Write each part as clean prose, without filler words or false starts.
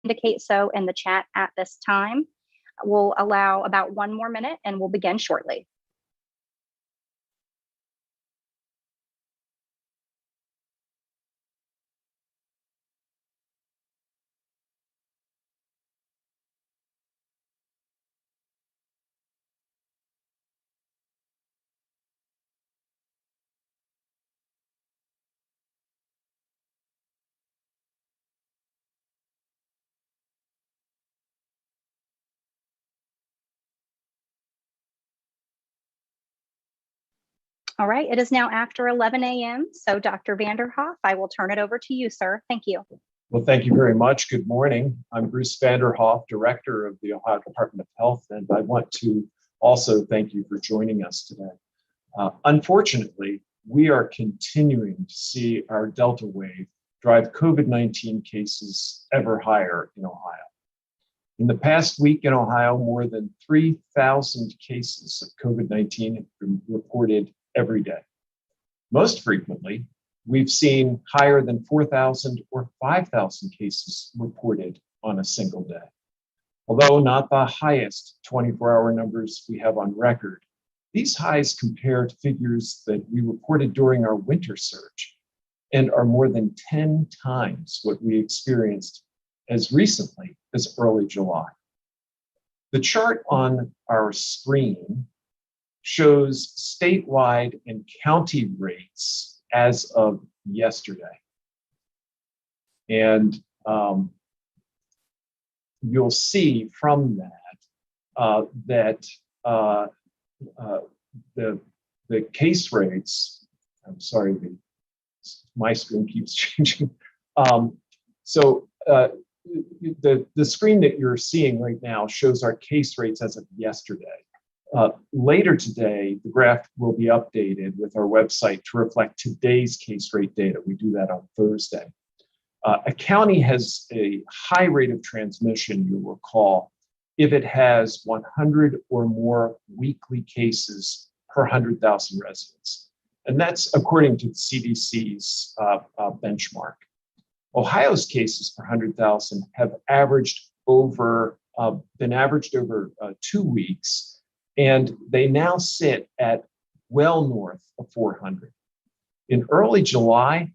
indicate so in the chat at this time. We'll allow about 1 more minute and we'll begin shortly. All right, it is now after 11 a.m. So Dr. Vanderhoff, I will turn it over to you, sir. Thank you. Well, thank you very much. Good morning. I'm Bruce Vanderhoff, Director of the Ohio Department of Health, and I want to also thank you for joining us today. Unfortunately, we are continuing to see our Delta wave drive COVID-19 cases ever higher in Ohio. In the past week in Ohio, more than 3,000 cases of COVID-19 have been reported every day. Most frequently, we've seen higher than 4,000 or 5,000 cases reported on a single day. Although not the highest 24-hour numbers we have on record, these highs compare to figures that we reported during our winter surge and are more than 10 times what we experienced as recently as early July. The chart on our screen shows statewide and county rates as of yesterday. And you'll see from that the case rates, I'm sorry, my screen keeps changing. The screen that you're seeing right now shows our case rates as of yesterday. Later today, the graph will be updated with our website to reflect today's case rate data. We do that on Thursday. A county has a high rate of transmission, you'll recall, if it has 100 or more weekly cases per 100,000 residents. And that's according to the CDC's benchmark. Ohio's cases per 100,000 have been averaged over 2 weeks, and they now sit at well north of 400. In early July,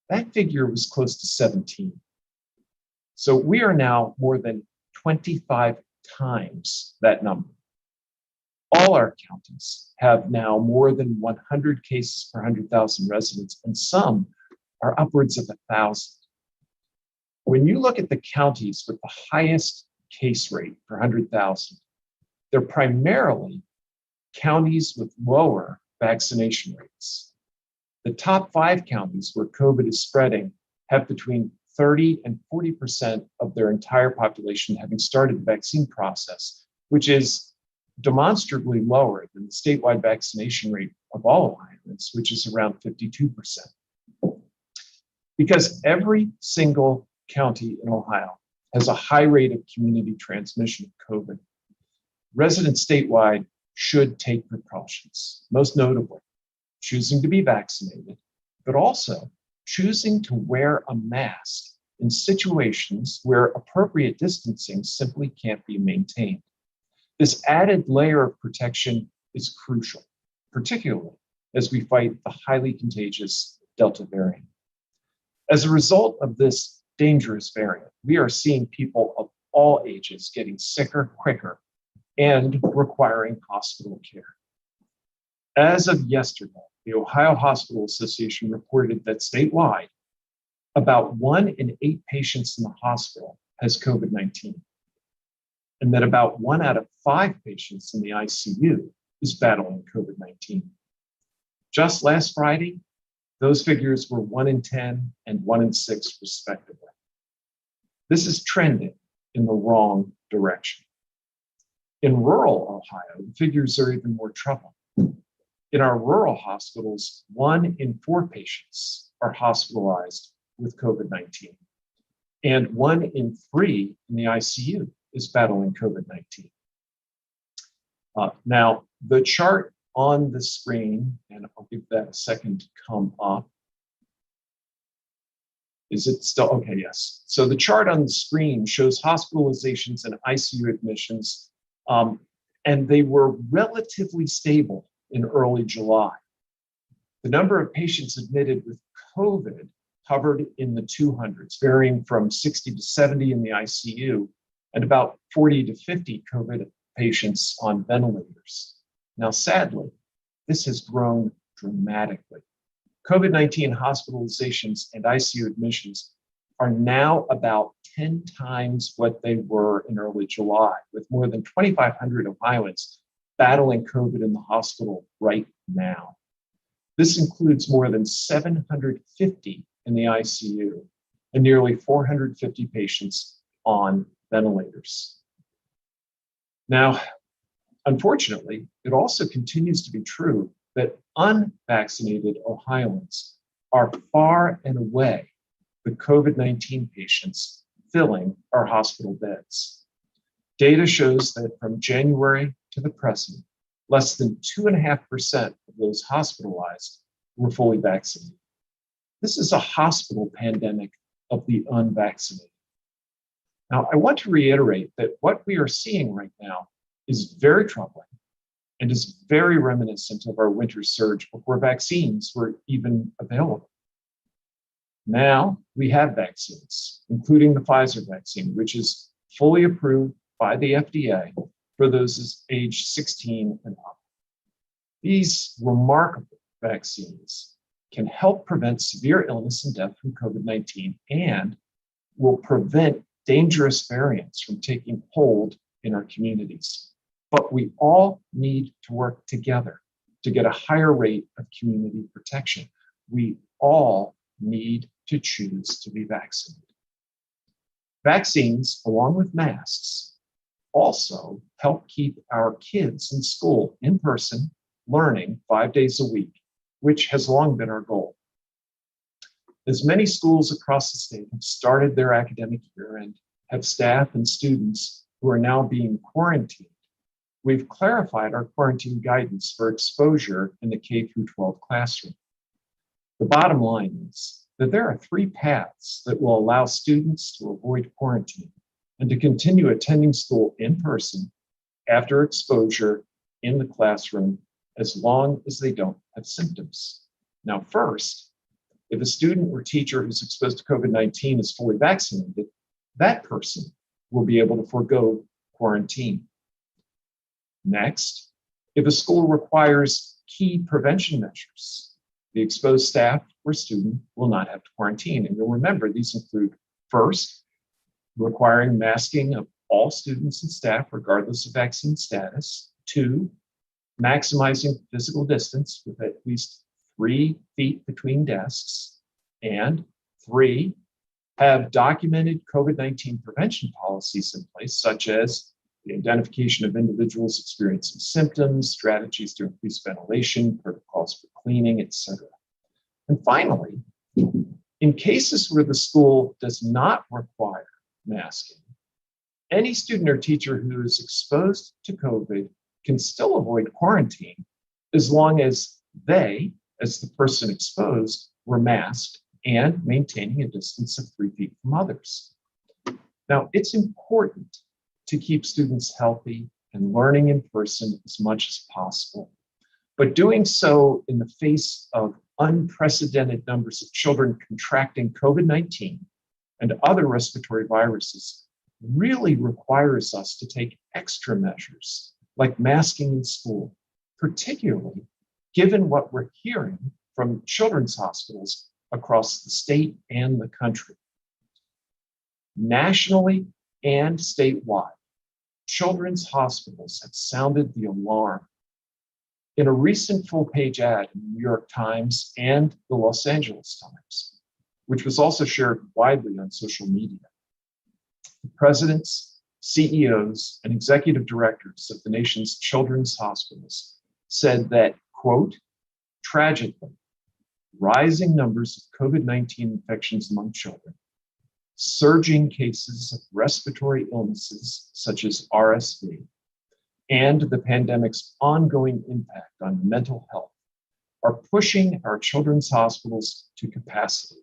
that figure was close to 17. So we are now more than 25 times that number. All our counties have now more than 100 cases per 100,000 residents, and some are upwards of 1,000. When you look at the counties with the highest case rate per 100,000, they're primarily counties with lower vaccination rates. The top 5 counties where COVID is spreading have between 30 and 40% of their entire population having started the vaccine process, which is demonstrably lower than the statewide vaccination rate of all Ohioans, which is around 52%. Because every single county in Ohio has a high rate of community transmission of COVID, residents statewide should take precautions, most notably choosing to be vaccinated, but also choosing to wear a mask in situations where appropriate distancing simply can't be maintained. This added layer of protection is crucial, particularly as we fight the highly contagious Delta variant. As a result of this dangerous variant, we are seeing people of all ages getting sicker quicker and requiring hospital care. As of yesterday, the Ohio Hospital Association reported that statewide, about 1 in 8 patients in the hospital has COVID-19, and that about 1 out of 5 patients in the ICU is battling COVID-19. Just last Friday, those figures were 1 in 10 and 1 in 6, respectively. This is trending in the wrong direction. In rural Ohio, the figures are even more troubling. In our rural hospitals, 1 in 4 patients are hospitalized with COVID-19, and 1 in 3 in the ICU is battling COVID-19. Now, the chart on the screen, and I'll give that a second to come up, Is it still, okay, yes. So the chart on the screen shows hospitalizations and ICU admissions, and they were relatively stable in early July. The number of patients admitted with COVID hovered in the 200s, varying from 60 to 70 in the ICU and about 40 to 50 COVID patients on ventilators. Now, sadly, this has grown dramatically. COVID-19 hospitalizations and ICU admissions are now about 10 times what they were in early July, with more than 2,500 Ohioans battling COVID in the hospital right now. This includes more than 750 in the ICU and nearly 450 patients on ventilators. Now, unfortunately, it also continues to be true that unvaccinated Ohioans are far and away the COVID-19 patients filling our hospital beds. Data shows that from January to the present, less than 2.5% of those hospitalized were fully vaccinated. This is a hospital pandemic of the unvaccinated. Now, I want to reiterate that what we are seeing right now is very troubling and is very reminiscent of our winter surge before vaccines were even available. Now we have vaccines, including the Pfizer vaccine, which is fully approved by the FDA for those age 16 and up. These remarkable vaccines can help prevent severe illness and death from COVID-19 and will prevent dangerous variants from taking hold in our communities. But we all need to work together to get a higher rate of community protection. We all need to choose to be vaccinated. Vaccines, along with masks, also help keep our kids in school in person, learning 5 days a week, which has long been our goal. As many schools across the state have started their academic year and have staff and students who are now being quarantined, we've clarified our quarantine guidance for exposure in the K-12 classroom. The bottom line is that there are 3 paths that will allow students to avoid quarantine and to continue attending school in person after exposure in the classroom, as long as they don't have symptoms. Now, first, if a student or teacher who's exposed to COVID-19 is fully vaccinated, that person will be able to forego quarantine. Next, if a school requires key prevention measures, the exposed staff or student will not have to quarantine. And you'll remember these include, first, requiring masking of all students and staff regardless of vaccine status. 2, maximizing physical distance with at least 3 feet between desks. And 3, have documented COVID-19 prevention policies in place, such as the identification of individuals experiencing symptoms, strategies to increase ventilation, protocols for cleaning, etc. And finally, in cases where the school does not require masking, any student or teacher who is exposed to COVID can still avoid quarantine as long as they, as the person exposed, were masked and maintaining a distance of 3 feet from others. Now, it's important to keep students healthy and learning in person as much as possible. But doing so in the face of unprecedented numbers of children contracting COVID-19 and other respiratory viruses really requires us to take extra measures like masking in school, particularly given what we're hearing from children's hospitals across the state and the country. Nationally and statewide, children's hospitals have sounded the alarm. In a recent full-page ad in the New York Times and the Los Angeles Times, which was also shared widely on social media, the presidents, CEOs, and executive directors of the nation's children's hospitals said that, quote, tragically, rising numbers of COVID-19 infections among children, surging cases of respiratory illnesses such as RSV, and the pandemic's ongoing impact on mental health are pushing our children's hospitals to capacity.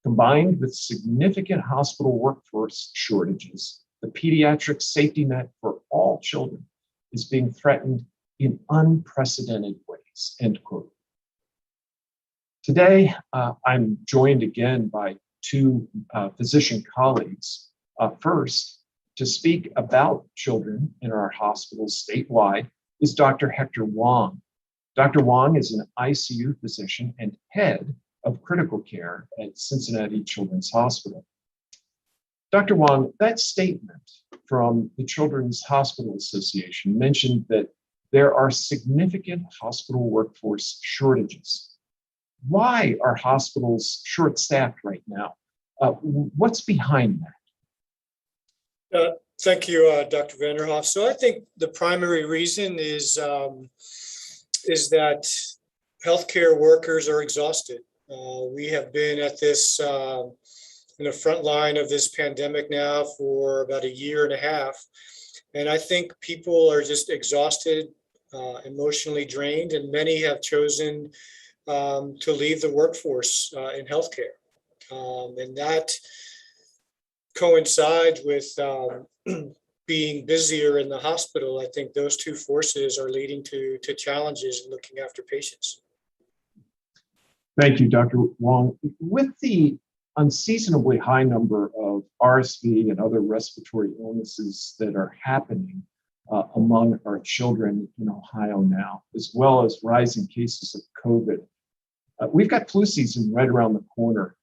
Combined with significant hospital workforce shortages, the pediatric safety net for all children is being threatened in unprecedented ways, end quote. Today, I'm joined again by two physician colleagues. First, to speak about children in our hospitals statewide is Dr. Hector Wong. Dr. Wong is an ICU physician and head of critical care at Cincinnati Children's Hospital. Dr. Wong, that statement from the Children's Hospital Association mentioned that there are significant hospital workforce shortages. Why are hospitals short-staffed right now? What's behind that? Thank you, Dr. Vanderhoff. So I think the primary reason is that healthcare workers are exhausted. We have been at this in the front line of this pandemic now for about a year and a half, and I think people are just exhausted, emotionally drained, and many have chosen to leave the workforce in healthcare, and that coincides with being busier in the hospital. I think those two forces are leading to challenges in looking after patients. Thank you, Dr. Wong. With the unseasonably high number of RSV and other respiratory illnesses that are happening among our children in Ohio now, as well as rising cases of COVID, we've got flu season right around the corner.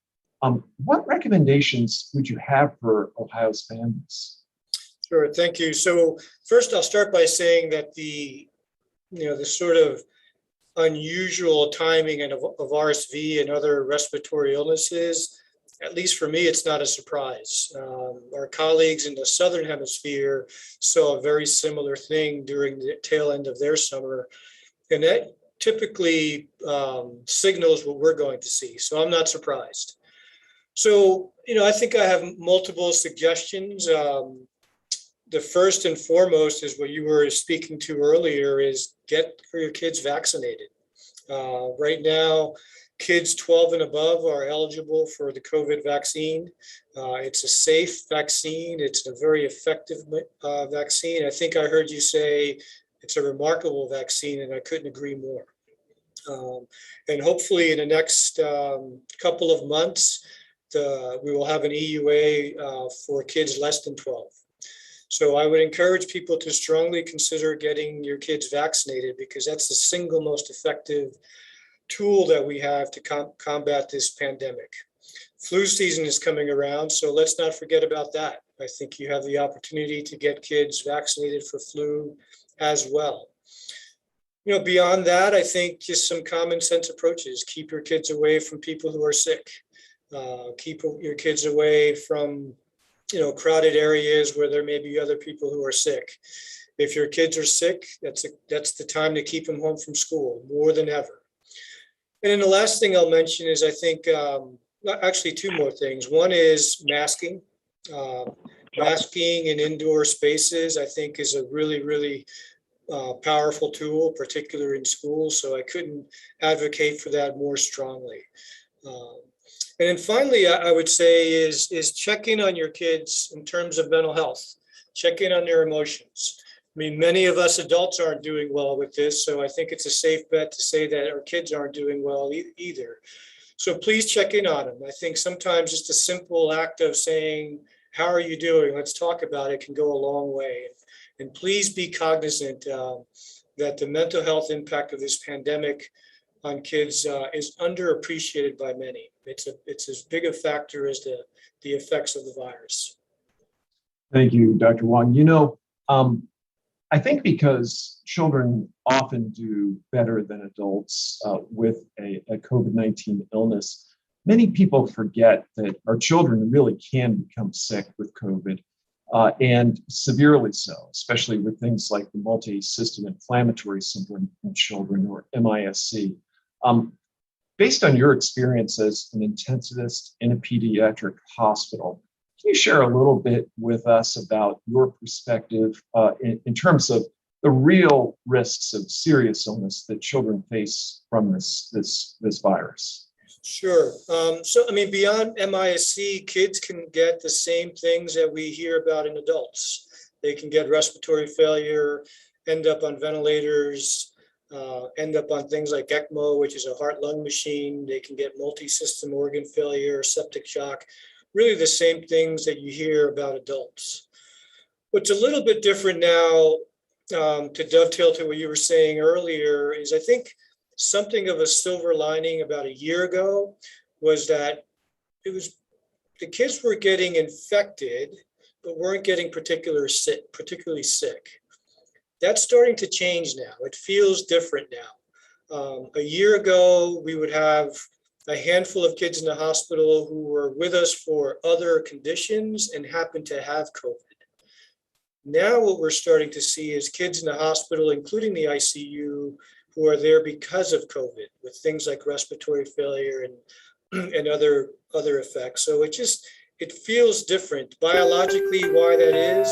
What recommendations would you have for Ohio's families? Sure, thank you. So first, I'll start by saying that the sort of unusual timing of RSV and other respiratory illnesses, at least for me, it's not a surprise. Our colleagues in the Southern Hemisphere saw a very similar thing during the tail end of their summer, and that typically signals what we're going to see. So I'm not surprised. So, I think I have multiple suggestions. The first and foremost is what you were speaking to earlier, is get your kids vaccinated. Right now, kids 12 and above are eligible for the COVID vaccine. It's a safe vaccine. It's a very effective vaccine. I think I heard you say it's a remarkable vaccine, and I couldn't agree more. And hopefully in the next couple of months, we will have an EUA for kids less than 12. So I would encourage people to strongly consider getting your kids vaccinated, because that's the single most effective tool that we have to combat this pandemic. Flu season is coming around, so let's not forget about that. I think you have the opportunity to get kids vaccinated for flu as well. Beyond that, I think just some common sense approaches. Keep your kids away from people who are sick. Keep your kids away from crowded areas where there may be other people who are sick. If your kids are sick, that's the time to keep them home from school more than ever. And then the last thing I'll mention is, I think, actually two more things. One is masking. Masking in indoor spaces, I think, is a really, really powerful tool, particularly in schools. So I couldn't advocate for that more strongly. And then finally, I would say is check in on your kids in terms of mental health. Check in on their emotions. I mean, many of us adults aren't doing well with this, so I think it's a safe bet to say that our kids aren't doing well either. So please check in on them. I think sometimes just a simple act of saying, "How are you doing? Let's talk about it," can go a long way. And please be cognizant that the mental health impact of this pandemic on kids is underappreciated by many. It's as big a factor as the effects of the virus. Thank you, Dr. Wong. I think because children often do better than adults with a COVID-19 illness, many people forget that our children really can become sick with COVID, and severely so, especially with things like the multi-system inflammatory syndrome in children, or MIS-C. Based on your experience as an intensivist in a pediatric hospital, can you share a little bit with us about your perspective in terms of the real risks of serious illness that children face from this virus? Sure. So, I mean, beyond MIS-C, kids can get the same things that we hear about in adults. They can get respiratory failure, end up on ventilators, end up on things like ECMO, which is a heart-lung machine. They can get multi-system organ failure, septic shock, really the same things that you hear about adults. What's a little bit different now, to dovetail to what you were saying earlier, is I think something of a silver lining about a year ago was that the kids were getting infected, but weren't getting particularly sick. That's starting to change now. It feels different now. A year ago, we would have a handful of kids in the hospital who were with us for other conditions and happened to have COVID. Now what we're starting to see is kids in the hospital, including the ICU, who are there because of COVID, with things like respiratory failure and other effects. So it feels different. Biologically, why that is,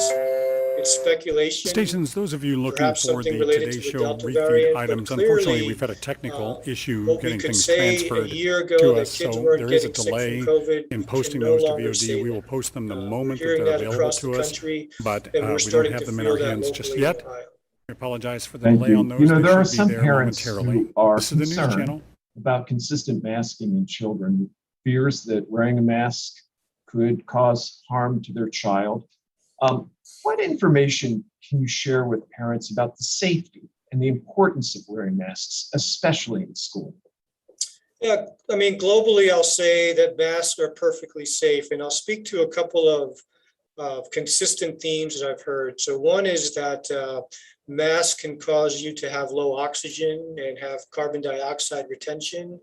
it's speculation. Stations, those of you looking Perhaps for something the related Today to the Show Delta refeed variant, but items, unfortunately, clearly, we've had a technical issue what we getting could things say a transferred year to ago that us, kids so weren't there is a getting sick from delay COVID in can posting no those to longer VOD. say We that. will post them the We're moment that hearing they're that available across the to us, country, but and we're we don't starting have to them in our feel that hands just locally in yet. Ohio. I apologize for the Thank delay on you. those. They There are should be some there parents momentarily. who are This is the news concerned channel. about consistent masking in children, fears that wearing a mask could cause harm to their child. What information can you share with parents about the safety and the importance of wearing masks, especially in school? Yeah, I mean, globally, I'll say that masks are perfectly safe, and I'll speak to a couple of consistent themes that I've heard. So one is that masks can cause you to have low oxygen and have carbon dioxide retention,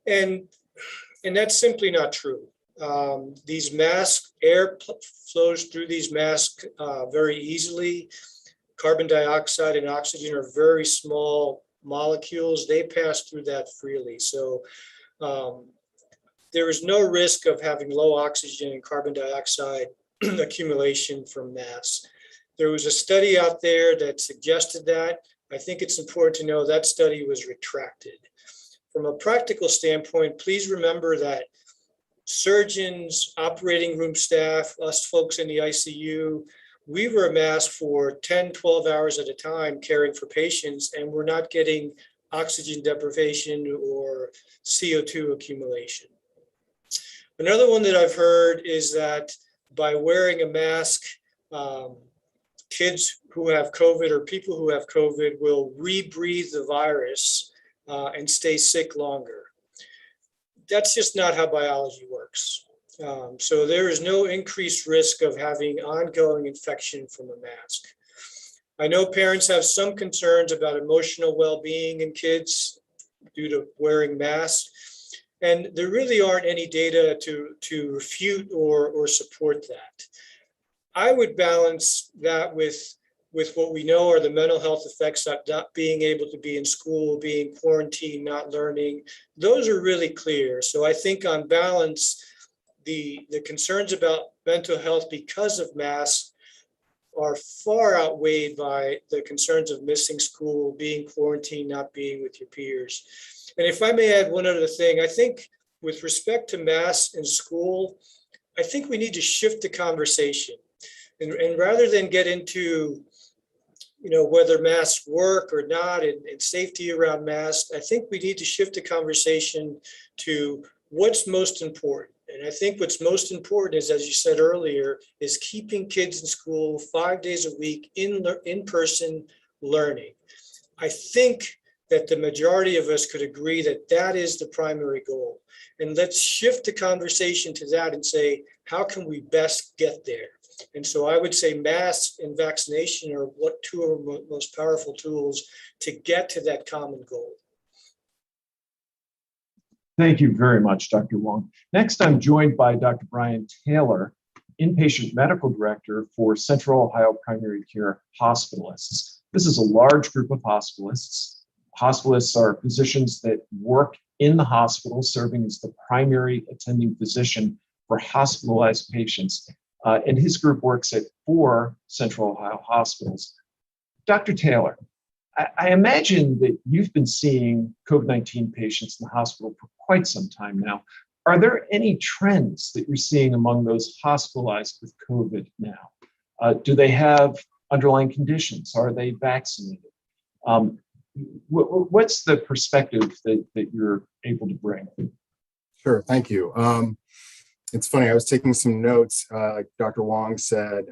and that's simply not true. These masks, air flows through these masks very easily. Carbon dioxide and oxygen are very small molecules. They pass through that freely. So there is no risk of having low oxygen and carbon dioxide accumulation from masks. There was a study out there that suggested that. I think it's important to know that study was retracted. From a practical standpoint, please remember that surgeons, operating room staff, us folks in the ICU, we wear masks for 10, 12 hours at a time caring for patients, and we're not getting oxygen deprivation or CO2 accumulation. Another one that I've heard is that by wearing a mask, kids who have COVID or people who have COVID will rebreathe the virus and stay sick longer. That's just not how biology works. So there is no increased risk of having ongoing infection from a mask. I know parents have some concerns about emotional well-being in kids due to wearing masks, and there really aren't any data to refute or support that. I would balance that with what we know are the mental health effects of not being able to be in school, being quarantined, not learning. Those are really clear. So I think on balance, the concerns about mental health because of masks are far outweighed by the concerns of missing school, being quarantined, not being with your peers. And if I may add one other thing, I think with respect to masks in school, I think we need to shift the conversation. And rather than get into whether masks work or not and safety around masks, I think we need to shift the conversation to what's most important. And I think what's most important is, as you said earlier, is keeping kids in school 5 days a week in-person learning. I think that the majority of us could agree that that is the primary goal. And let's shift the conversation to that and say, how can we best get there? And so I would say masks and vaccination are two of our most powerful tools to get to that common goal. Thank you very much, Dr. Wong. Next, I'm joined by Dr. Brian Taylor, Inpatient Medical Director for Central Ohio Primary Care Hospitalists. This is a large group of hospitalists. Hospitalists are physicians that work in the hospital, serving as the primary attending physician for hospitalized patients. And his group works at 4 Central Ohio hospitals. Dr. Taylor, I imagine that you've been seeing COVID-19 patients in the hospital for quite some time now. Are there any trends that you're seeing among those hospitalized with COVID now? Do they have underlying conditions? Are they vaccinated? What's the perspective that you're able to bring? Sure, thank you. It's funny, I was taking some notes, like Dr. Wong said.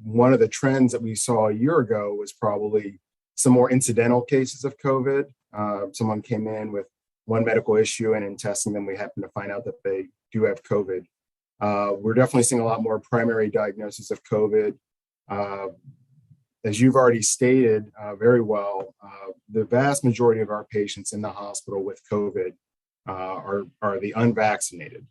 One of the trends that we saw a year ago was probably some more incidental cases of COVID. Someone came in with one medical issue, and in testing them, we happened to find out that they do have COVID. We're definitely seeing a lot more primary diagnosis of COVID. As you've already stated very well, the vast majority of our patients in the hospital with COVID are the unvaccinated.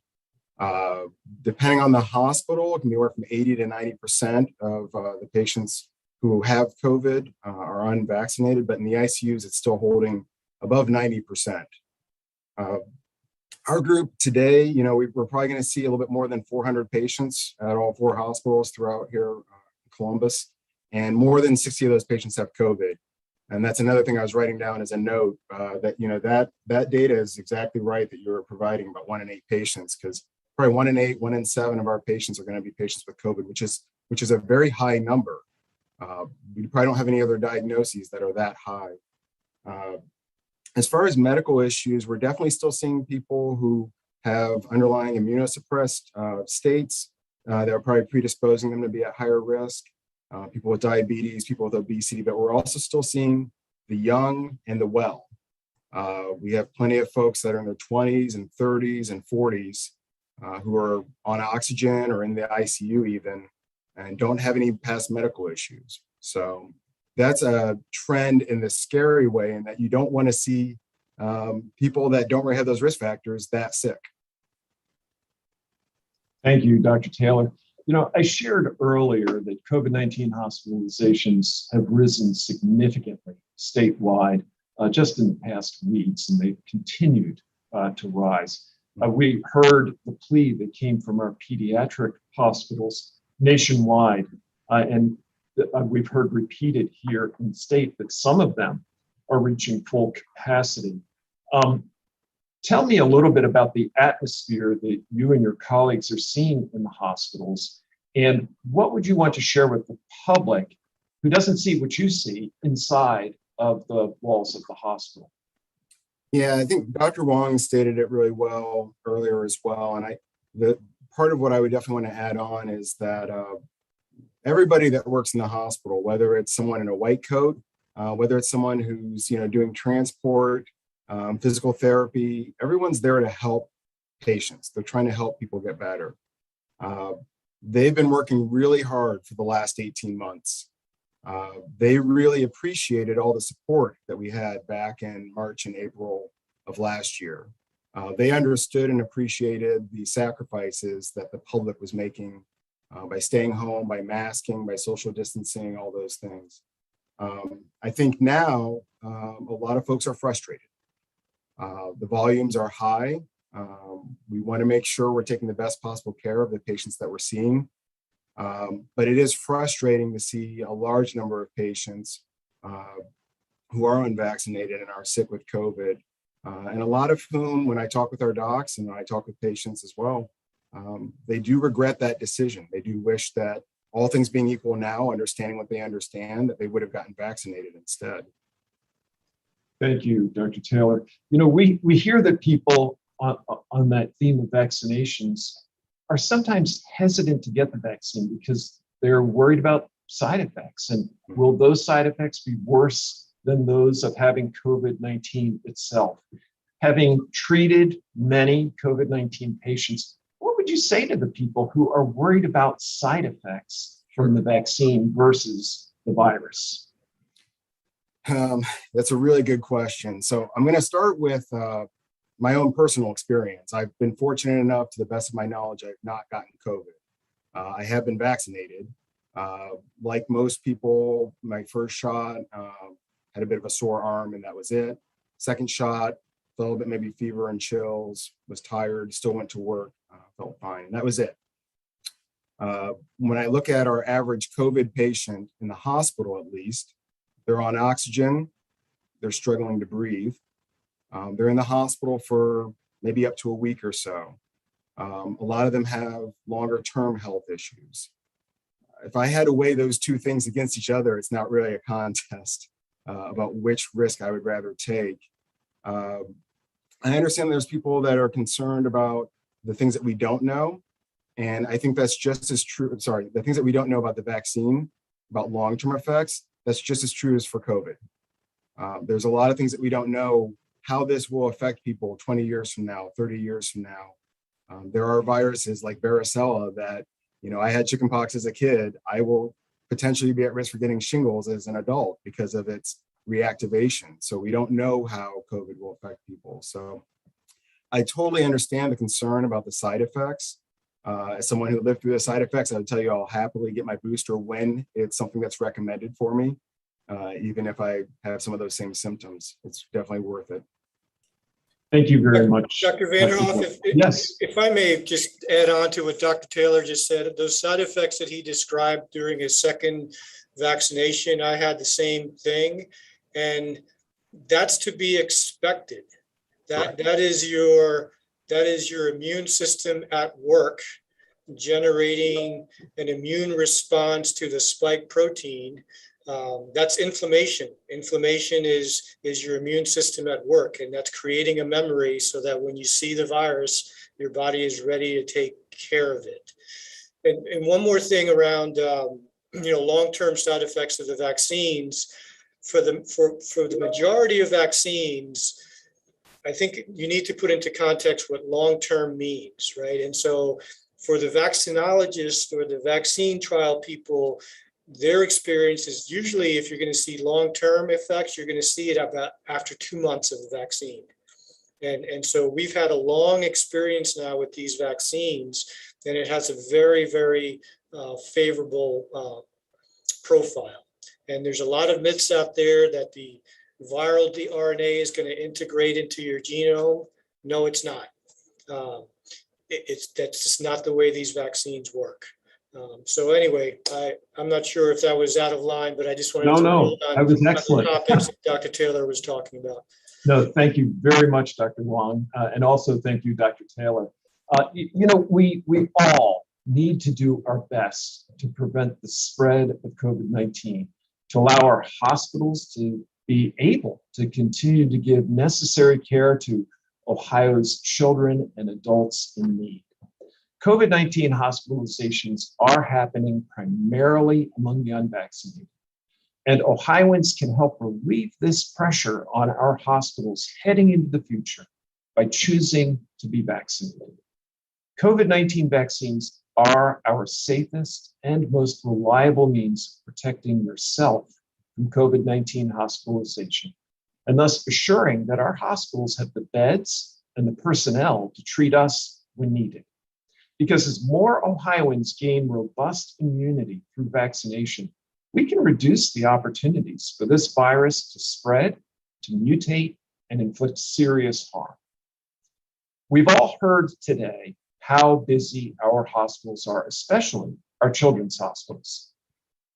Depending on the hospital, it can be anywhere from 80 to 90% of the patients who have COVID are unvaccinated, but in the ICUs, it's still holding above 90%. Our group today, we're probably going to see a little bit more than 400 patients at all 4 hospitals throughout here in Columbus, and more than 60 of those patients have COVID. And that's another thing I was writing down as a note, that data is exactly right that you're providing about 1 in 8 patients, because probably 1 in 8, 1 in 7 of our patients are going to be patients with COVID, which is a very high number. We probably don't have any other diagnoses that are that high. As far as medical issues, we're definitely still seeing people who have underlying immunosuppressed states that are probably predisposing them to be at higher risk. People with diabetes, people with obesity, but we're also still seeing the young and the well. We have plenty of folks that are in their 20s and 30s and 40s who are on oxygen or in the ICU even, and don't have any past medical issues. So that's a trend in the scary way, in that you don't want to see people that don't really have those risk factors that sick. Thank you, Dr. Taylor. I shared earlier that COVID-19 hospitalizations have risen significantly statewide just in the past weeks, and they've continued to rise. We heard the plea that came from our pediatric hospitals nationwide, and we've heard repeated here in the state that some of them are reaching full capacity. Tell me a little bit about the atmosphere that you and your colleagues are seeing in the hospitals, and what would you want to share with the public who doesn't see what you see inside of the walls of the hospital? Yeah, I think Dr. Wong stated it really well earlier as well. And the part of what I would definitely want to add on is that everybody that works in the hospital, whether it's someone in a white coat, whether it's someone who's doing transport, physical therapy, everyone's there to help patients. They're trying to help people get better. They've been working really hard for the last 18 months. They really appreciated all the support that we had back in March and April of last year. They understood and appreciated the sacrifices that the public was making by staying home, by masking, by social distancing, all those things. I think now a lot of folks are frustrated. The volumes are high. We want to make sure we're taking the best possible care of the patients that we're seeing. But it is frustrating to see a large number of patients who are unvaccinated and are sick with COVID. And a lot of whom, when I talk with our docs and when I talk with patients as well, they do regret that decision. They do wish that, all things being equal now, understanding what they understand, that they would have gotten vaccinated instead. Thank you, Dr. Taylor. We hear that people on that theme of vaccinations are sometimes hesitant to get the vaccine because they're worried about side effects. And will those side effects be worse than those of having COVID-19 itself? Having treated many COVID-19 patients, what would you say to the people who are worried about side effects from the vaccine versus the virus? That's a really good question. So I'm going to start with my own personal experience. I've been fortunate enough, to the best of my knowledge, I've not gotten COVID. I have been vaccinated. Like most people, my first shot had a bit of a sore arm, and that was it. Second shot, felt a little bit, maybe fever and chills, was tired, still went to work, felt fine, and that was it. When I look at our average COVID patient in the hospital, at least, They're on oxygen. They're struggling to breathe. They're in the hospital for maybe up to a week or so. A lot of them have longer term health issues. If I had to weigh those two things against each other, it's not really a contest about which risk I would rather take. I understand there's people that are concerned about the things that we don't know. And I think that's just as true. Sorry, the things that we don't know about the vaccine, about long-term effects, that's just as true as for COVID. There's a lot of things that we don't know how this will affect people 20 years from now, 30 years from now. There are viruses like varicella that, I had chickenpox as a kid. I will potentially be at risk for getting shingles as an adult because of its reactivation. So we don't know how COVID will affect people. So I totally understand the concern about the side effects. As someone who lived through the side effects, I would tell you I'll happily get my booster when it's something that's recommended for me, even if I have some of those same symptoms. It's definitely worth it. Thank you very much. Dr. Vanderhoff, Yes. if I may just add on to what Dr. Taylor just said, those side effects that he described during his second vaccination, I had the same thing, and that's to be expected. That is your immune system at work, generating an immune response to the spike protein. That's inflammation. Inflammation is your immune system at work, and that's creating a memory so that when you see the virus, your body is ready to take care of it. And one more thing around long-term side effects of the vaccines. For the majority of vaccines, I think you need to put into context what long-term means, right? And so for the vaccinologists or the vaccine trial people, their experience is usually if you're going to see long-term effects, you're going to see it about after 2 months of the vaccine. And so we've had a long experience now with these vaccines, and it has a very, very favorable profile. And there's a lot of myths out there that the viral RNA is going to integrate into your genome. No, it's not. That's just not the way these vaccines work. So anyway, I'm not sure if that was out of line, but I just wanted to build on that was excellent. the topics that Dr. Taylor was talking about. No, thank you very much, Dr. Wong, and also thank you, Dr. Taylor. We all need to do our best to prevent the spread of COVID-19, to allow our hospitals to be able to continue to give necessary care to Ohio's children and adults in need. COVID-19 hospitalizations are happening primarily among the unvaccinated, and Ohioans can help relieve this pressure on our hospitals heading into the future by choosing to be vaccinated. COVID-19 vaccines are our safest and most reliable means of protecting yourself from COVID-19 hospitalization, and thus assuring that our hospitals have the beds and the personnel to treat us when needed. Because as more Ohioans gain robust immunity through vaccination, we can reduce the opportunities for this virus to spread, to mutate, and inflict serious harm. We've all heard today how busy our hospitals are, especially our children's hospitals.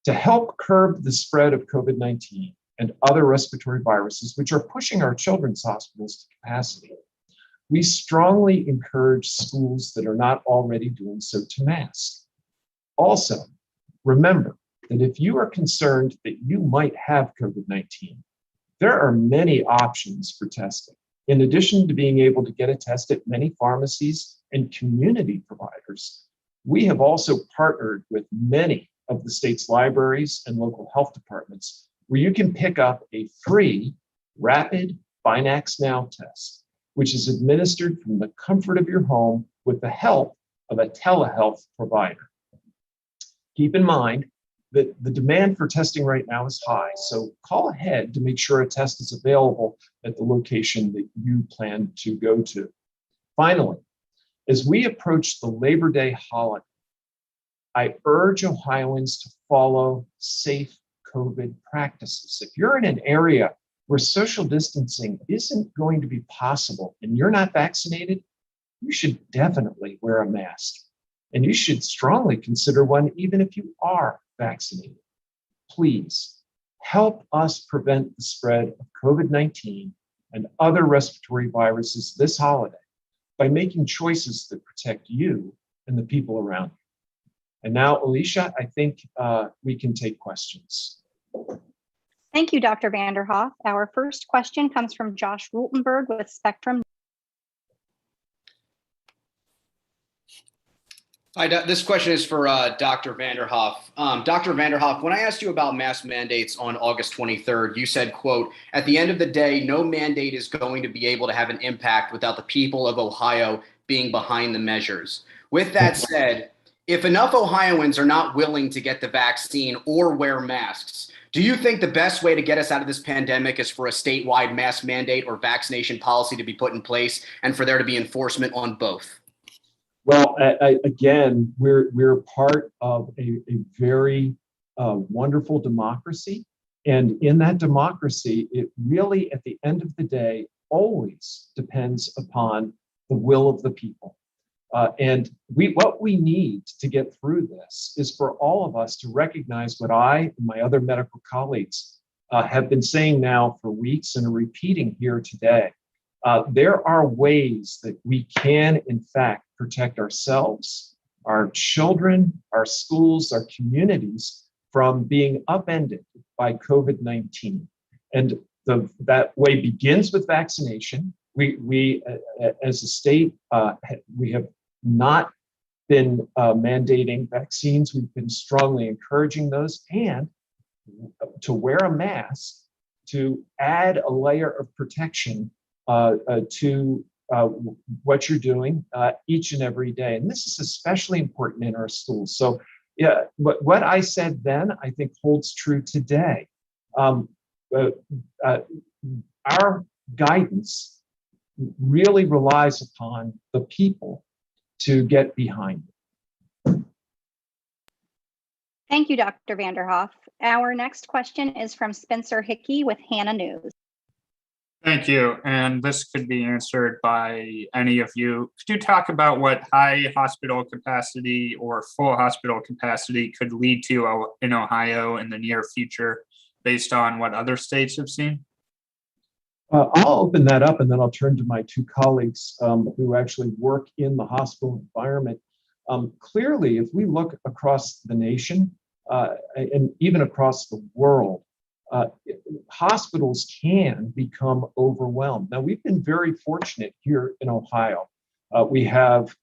To help curb the spread of COVID-19 and other respiratory viruses, which are pushing our children's hospitals to capacity, we strongly encourage schools that are not already doing so to mask. Also, remember that if you are concerned that you might have COVID-19, there are many options for testing. In addition to being able to get a test at many pharmacies and community providers, we have also partnered with many of the state's libraries and local health departments where you can pick up a free rapid Binax Now test, which is administered from the comfort of your home with the help of a telehealth provider. Keep in mind that the demand for testing right now is high, so call ahead to make sure a test is available at the location that you plan to go to. Finally, as we approach the Labor Day holiday, I urge Ohioans to follow safe COVID practices. If you're in an area where social distancing isn't going to be possible and you're not vaccinated, you should definitely wear a mask. And you should strongly consider one even if you are vaccinated. Please help us prevent the spread of COVID-19 and other respiratory viruses this holiday by making choices that protect you and the people around you. And now, Alicia, I think we can take questions. Thank you, Dr. Vanderhoff. Our first question comes from Josh Rultenberg with Spectrum. Hi, this question is for Dr. Vanderhoff. Dr. Vanderhoff, when I asked you about mask mandates on August 23rd, you said, quote, "At the end of the day, no mandate is going to be able to have an impact without the people of Ohio being behind the measures." With that said, if enough Ohioans are not willing to get the vaccine or wear masks, do you think the best way to get us out of this pandemic is for a statewide mask mandate or vaccination policy to be put in place and for there to be enforcement on both? Well, again, we're part of a very wonderful democracy. And in that democracy, it really, at the end of the day, always depends upon the will of the people. And what we need to get through this is for all of us to recognize what I and my other medical colleagues have been saying now for weeks and are repeating here today. There are ways that we can, in fact, protect ourselves, our children, our schools, our communities from being upended by COVID-19. And that way begins with vaccination. We as a state, we have not been mandating vaccines. We've been strongly encouraging those, and to wear a mask to add a layer of protection to what you're doing each and every day. And this is especially important in our schools. So yeah, what I said then, I think holds true today. Our guidance really relies upon the people to get behind it. Thank you, Dr. Vanderhoff. Our next question is from Spencer Hickey with Hannah News. Thank you. And this could be answered by any of you. Could you talk about what high hospital capacity or full hospital capacity could lead to in Ohio in the near future based on what other states have seen? I'll open that up and then I'll turn to my two colleagues who actually work in the hospital environment. Clearly, if we look across the nation and even across the world, hospitals can become overwhelmed. Now, we've been very fortunate here in Ohio. We have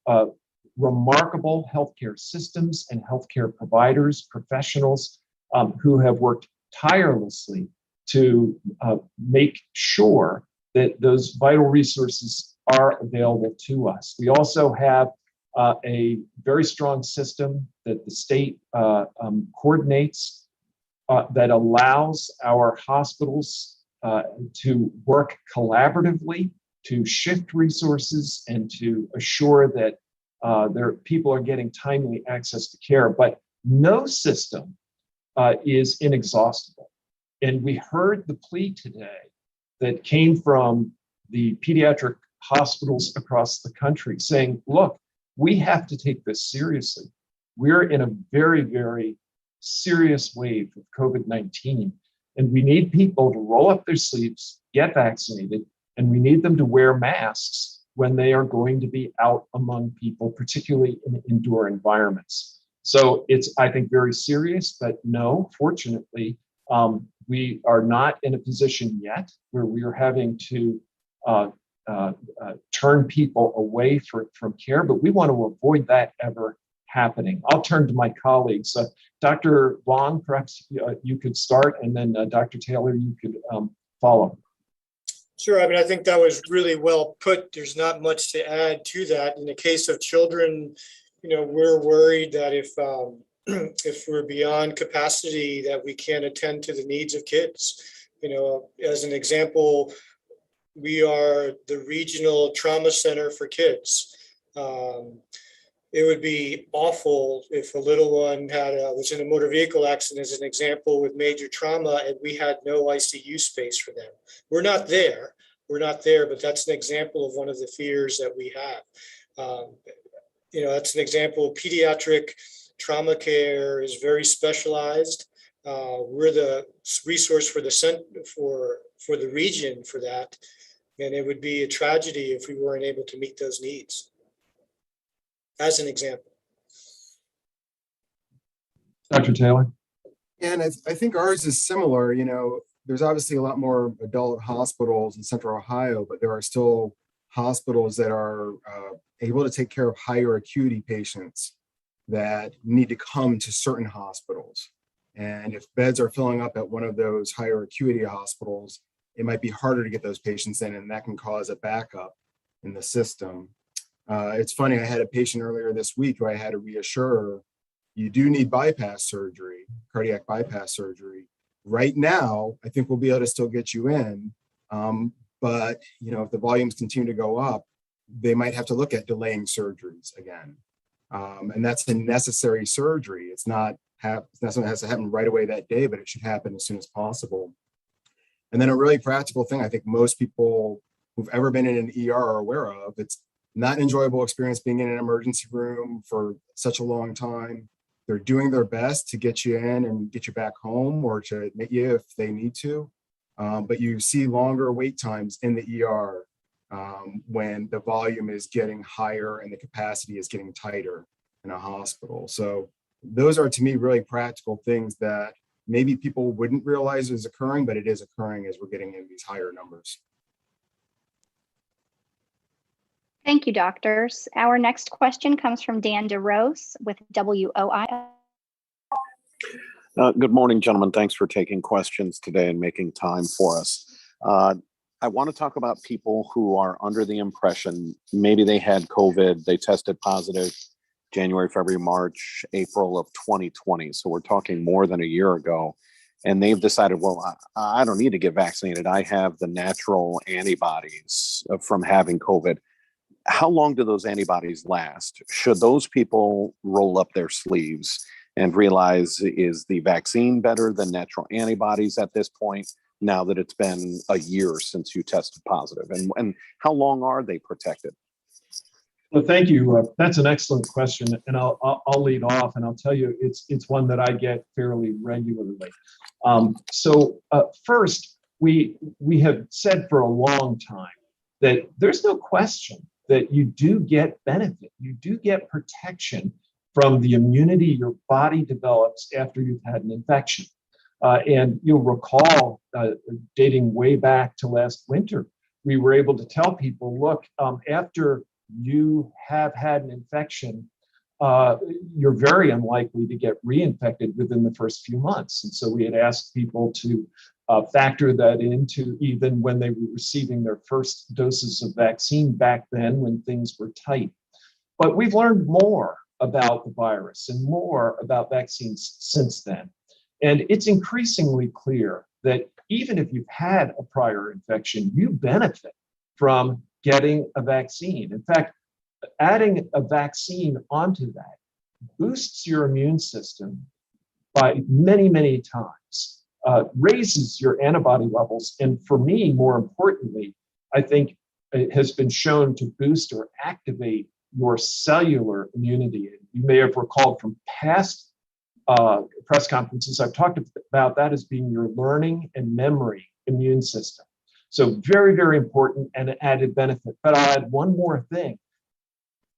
remarkable healthcare systems and healthcare providers, professionals who have worked tirelessly to make sure that those vital resources are available to us. We also have a very strong system that the state coordinates that allows our hospitals to work collaboratively, to shift resources, and to assure that their people are getting timely access to care. But no system is inexhaustible. And we heard the plea today that came from the pediatric hospitals across the country saying, look, we have to take this seriously. We're in a very, very serious wave of COVID-19, and we need people to roll up their sleeves, get vaccinated, and we need them to wear masks when they are going to be out among people, particularly in indoor environments. So it's, I think, very serious, but no, fortunately, we are not in a position yet where we are having to turn people away from care, but we want to avoid that ever happening. I'll turn to my colleagues. Dr. Wong, perhaps you could start, and then Dr. Taylor, you could follow. Sure. I mean, I think that was really well put. There's not much to add to that. In the case of children, we're worried that if we're beyond capacity, that we can't attend to the needs of kids. As an example, we are the regional trauma center for kids. It would be awful if a little one was in a motor vehicle accident, as an example, with major trauma, and we had no ICU space for them. We're not there, but that's an example of one of the fears that we have. That's an example of pediatric trauma care is very specialized. We're the resource for for the region for that. And it would be a tragedy if we weren't able to meet those needs, as an example. Dr. Taylor? And I think ours is similar. You know, there's obviously a lot more adult hospitals in Central Ohio, but there are still hospitals that are able to take care of higher acuity patients that need to come to certain hospitals. And if beds are filling up at one of those higher acuity hospitals, it might be harder to get those patients in, and that can cause a backup in the system. It's funny, I had a patient earlier this week who I had to reassure her, you do need bypass surgery, cardiac bypass surgery. Right now, I think we'll be able to still get you in. But you know, if the volumes continue to go up, they might have to look at delaying surgeries again. And that's a necessary surgery. It's not something that has to happen right away that day, but it should happen as soon as possible. And then a really practical thing I think most people who've ever been in an ER are aware of, it's not an enjoyable experience being in an emergency room for such a long time. They're doing their best to get you in and get you back home or to admit you if they need to. But you see longer wait times in the ER when the volume is getting higher and the capacity is getting tighter in a hospital. So those are, to me, really practical things that maybe people wouldn't realize is occurring, but it is occurring as we're getting in these higher numbers. Thank you, doctors. Our next question comes from Dan DeRose with WOI. Good morning, gentlemen. Thanks for taking questions today and making time for us. I want to talk about people who are under the impression maybe they had COVID, they tested positive January, February, March, April of 2020. So we're talking more than a year ago. And they've decided, well, I don't need to get vaccinated. I have the natural antibodies from having COVID. How long do those antibodies last? Should those people roll up their sleeves and realize, is the vaccine better than natural antibodies at this point, now that it's been a year since you tested positive? And how long are they protected? Well, thank you. That's an excellent question, and I'll lead off, and I'll tell you it's one that I get fairly regularly. First, we have said for a long time that there's no question that you do get benefit, you do get protection from the immunity your body develops after you've had an infection. And you'll recall, dating way back to last winter, we were able to tell people, look, after you have had an infection, you're very unlikely to get reinfected within the first few months. And so we had asked people to factor that into even when they were receiving their first doses of vaccine back then when things were tight. But we've learned more about the virus and more about vaccines since then. And it's increasingly clear that even if you've had a prior infection, you benefit from getting a vaccine. In fact, adding a vaccine onto that boosts your immune system by many, many times, raises your antibody levels. And for me, more importantly, I think it has been shown to boost or activate your cellular immunity. You may have recalled from past press conferences, I've talked about that as being your learning and memory immune system. So very, very important and an added benefit. But I'll add one more thing.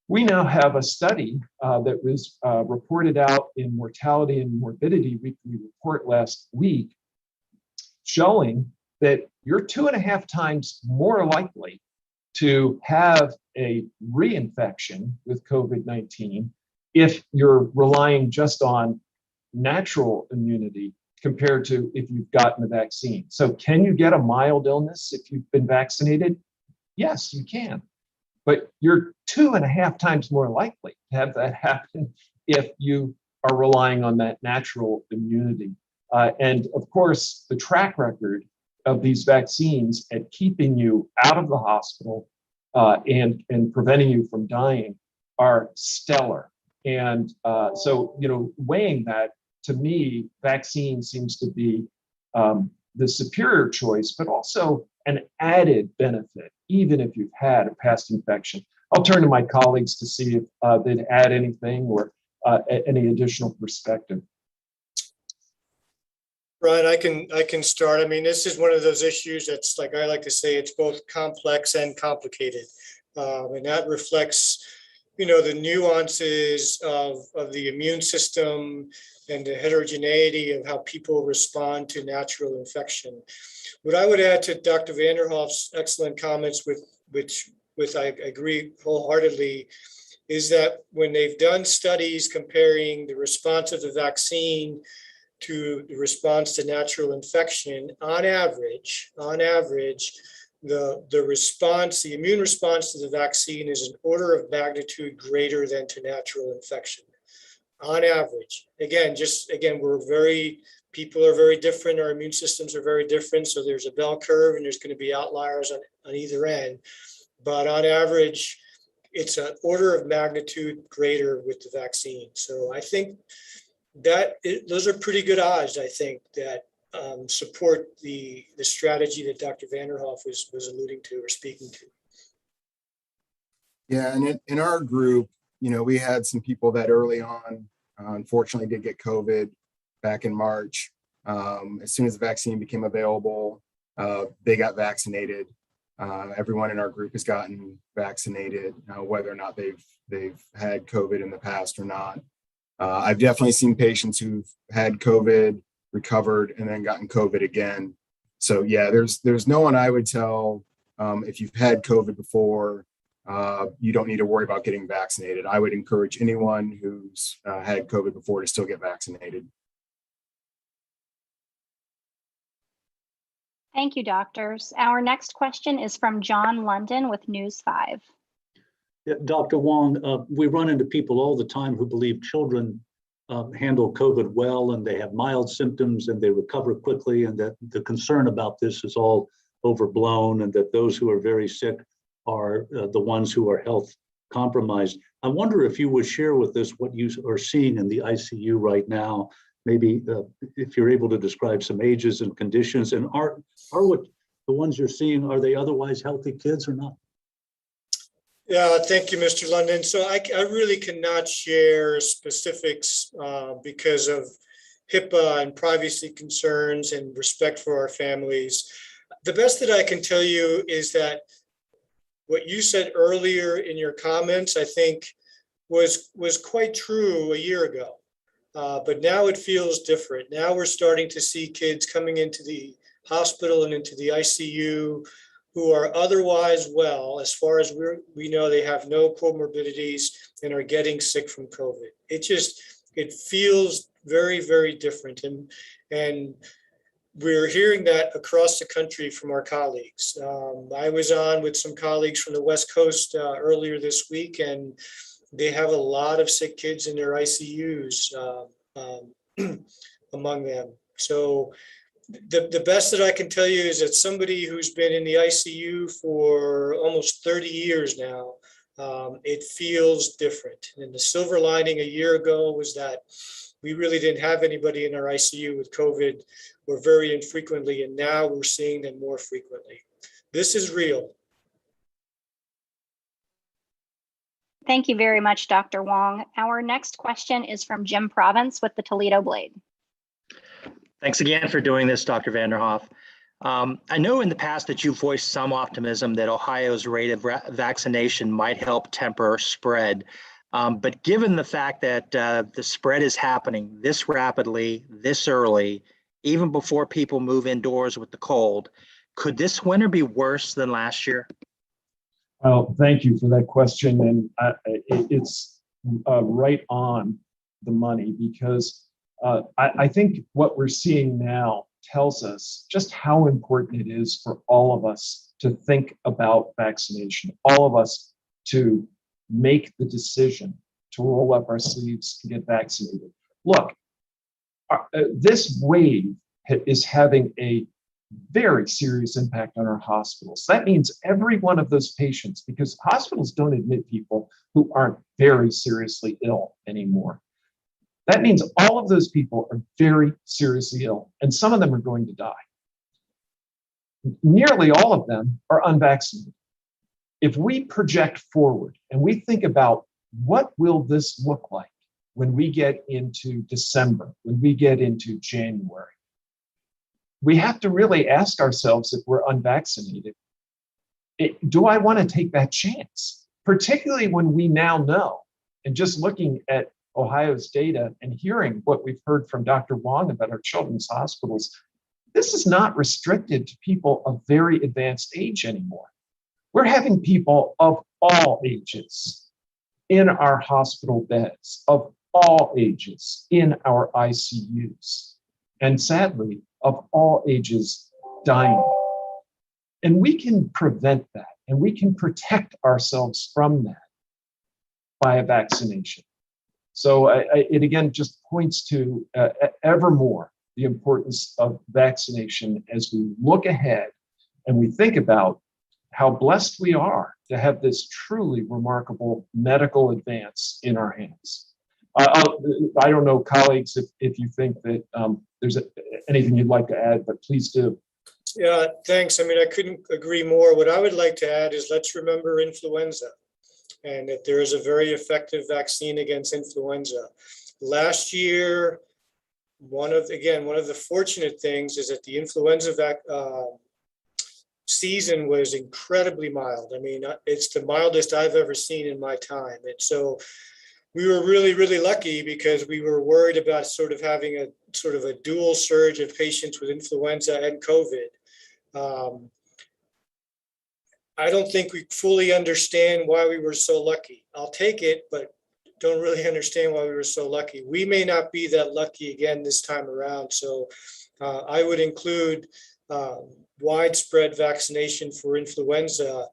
We now have a study that was reported out in Mortality and Morbidity Weekly Report last week, showing that you're 2.5 times more likely to have a reinfection with COVID-19 if you're relying just on natural immunity compared to if you've gotten the vaccine. So can you get a mild illness if you've been vaccinated? Yes, you can. But you're 2.5 times more likely to have that happen if you are relying on that natural immunity. And of course, the track record of these vaccines at keeping you out of the hospital and preventing you from dying are stellar. And so, weighing that, to me, vaccine seems to be the superior choice, but also an added benefit, even if you've had a past infection. I'll turn to my colleagues to see if they'd add anything or any additional perspective. Brian, I can start. I mean, this is one of those issues that's, like I like to say, it's both complex and complicated. And that reflects, the nuances of the immune system and the heterogeneity of how people respond to natural infection. What I would add to Dr. Vanderhoff's excellent comments, with I agree wholeheartedly, is that when they've done studies comparing the response of the vaccine to the response to natural infection, on average, the immune response to the vaccine is an order of magnitude greater than to natural infection. On average, people are very different. Our immune systems are very different. So there's a bell curve and there's going to be outliers on either end. But on average, it's an order of magnitude greater with the vaccine. So I think those are pretty good odds, I think, that support the strategy that Dr. Vanderhoff was alluding to or speaking to. Yeah, and in our group, we had some people that early on, unfortunately, did get COVID back in March. As soon as the vaccine became available, they got vaccinated. Everyone in our group has gotten vaccinated, whether or not they've had COVID in the past or not. I've definitely seen patients who've had COVID, recovered, and then gotten COVID again. So yeah, there's no one I would tell if you've had COVID before, you don't need to worry about getting vaccinated. I would encourage anyone who's had COVID before to still get vaccinated. Thank you, doctors. Our next question is from John London with News 5. Yeah, Dr. Wong, we run into people all the time who believe children handle COVID well and they have mild symptoms and they recover quickly, and that the concern about this is all overblown, and that those who are very sick are the ones who are health compromised. I wonder if you would share with us what you are seeing in the ICU right now. Maybe if you're able to describe some ages and conditions, and are what the ones you're seeing, are they otherwise healthy kids or not? Yeah, thank you, Mr. London. So I really cannot share specifics because of HIPAA and privacy concerns and respect for our families. The best that I can tell you is that what you said earlier in your comments, I think, was quite true a year ago. But now it feels different. Now we're starting to see kids coming into the hospital and into the ICU who are otherwise well. As far as we know, they have no comorbidities and are getting sick from COVID. It feels very, very different. And we're hearing that across the country from our colleagues. I was on with some colleagues from the West Coast earlier this week, and they have a lot of sick kids in their ICUs among them. So the best that I can tell you is that somebody who's been in the ICU for almost 30 years now, it feels different. And the silver lining a year ago was that we really didn't have anybody in our ICU with COVID, or very infrequently, and now we're seeing them more frequently. This is real. Thank you very much, Dr. Wong. Our next question is from Jim Province with the Toledo Blade. Thanks again for doing this, Dr. Vanderhoff. I know in the past that you voiced some optimism that Ohio's rate of vaccination might help temper spread. But given the fact that the spread is happening this rapidly, this early, even before people move indoors with the cold, could this winter be worse than last year? Well, thank you for that question. And it's right on the money, because I think what we're seeing now tells us just how important it is for all of us to think about vaccination, all of us to make the decision to roll up our sleeves and get vaccinated. Look, this wave is having a very serious impact on our hospitals. That means every one of those patients, because hospitals don't admit people who aren't very seriously ill anymore. That means all of those people are very seriously ill, and some of them are going to die. Nearly all of them are unvaccinated. If we project forward and we think about what will this look like when we get into December, when we get into January, we have to really ask ourselves, if we're unvaccinated, do I want to take that chance? Particularly when we now know, and just looking at Ohio's data and hearing what we've heard from Dr. Wong about our children's hospitals, this is not restricted to people of very advanced age anymore. We're having people of all ages in our hospital beds, of all ages in our ICUs, and sadly, of all ages dying. And we can prevent that, and we can protect ourselves from that by a vaccination. So it again just points to ever more the importance of vaccination as we look ahead and we think about how blessed we are to have this truly remarkable medical advance in our hands. I don't know, colleagues, if you think that there's anything you'd like to add, but please do. Yeah, thanks. I mean, I couldn't agree more. What I would like to add is let's remember influenza, and that there is a very effective vaccine against influenza. Last year, one of the fortunate things is that the influenza season was incredibly mild. I mean, it's the mildest I've ever seen in my time. And so we were really, really lucky because we were worried about sort of having a dual surge of patients with influenza and COVID. I don't think we fully understand why we were so lucky. I'll take it, but don't really understand why we were so lucky. We may not be that lucky again this time around. So I would include widespread vaccination for influenza,